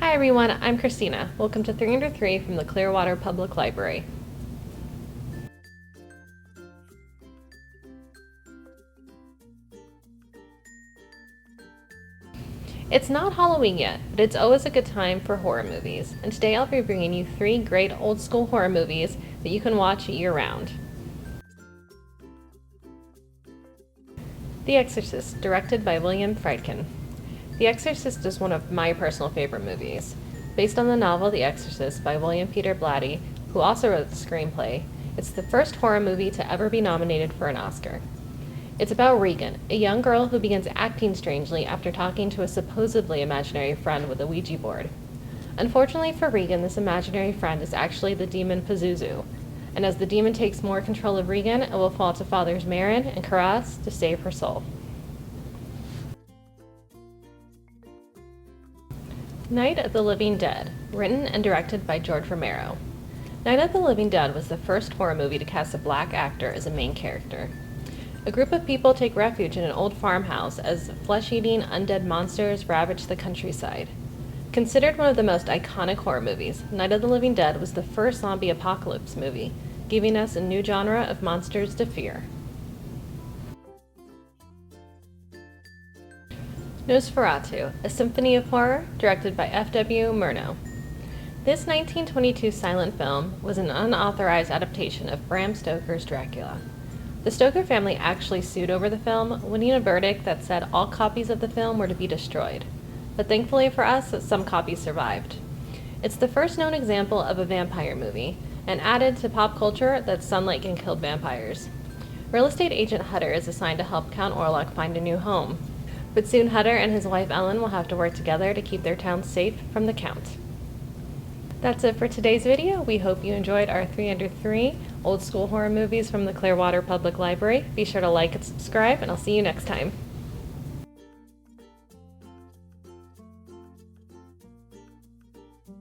Hi everyone, I'm Kristina. Welcome to 303 from the Clearwater Public Library. It's not Halloween yet, but it's always a good time for horror movies, and today I'll be bringing you 3 great old school horror movies that you can watch year-round. The Exorcist, directed by William Friedkin. The Exorcist is one of my personal favorite movies. Based on the novel The Exorcist by William Peter Blatty, who also wrote the screenplay, it's the first horror movie to ever be nominated for an Oscar. It's about Regan, a young girl who begins acting strangely after talking to a supposedly imaginary friend with a Ouija board. Unfortunately for Regan, this imaginary friend is actually the demon Pazuzu, and as the demon takes more control of Regan, it will fall to Fathers Marin and Carras to save her soul. Night of the Living Dead, written and directed by George Romero. Night of the Living Dead was the first horror movie to cast a black actor as a main character. A group of people take refuge in an old farmhouse as flesh-eating undead monsters ravage the countryside. Considered one of the most iconic horror movies, Night of the Living Dead was the first zombie apocalypse movie, giving us a new genre of monsters to fear. Nosferatu, a symphony of horror, directed by F.W. Murnau. This 1922 silent film was an unauthorized adaptation of Bram Stoker's Dracula. The Stoker family actually sued over the film, winning a verdict that said all copies of the film were to be destroyed. But thankfully for us, some copies survived. It's the first known example of a vampire movie, and added to pop culture that sunlight can kill vampires. Real estate agent Hutter is assigned to help Count Orlok find a new home. But soon Hutter and his wife Ellen will have to work together to keep their town safe from the Count. That's it for today's video. We hope you enjoyed our 3 under 3 old school horror movies from the Clearwater Public Library. Be sure to like and subscribe, and I'll see you next time.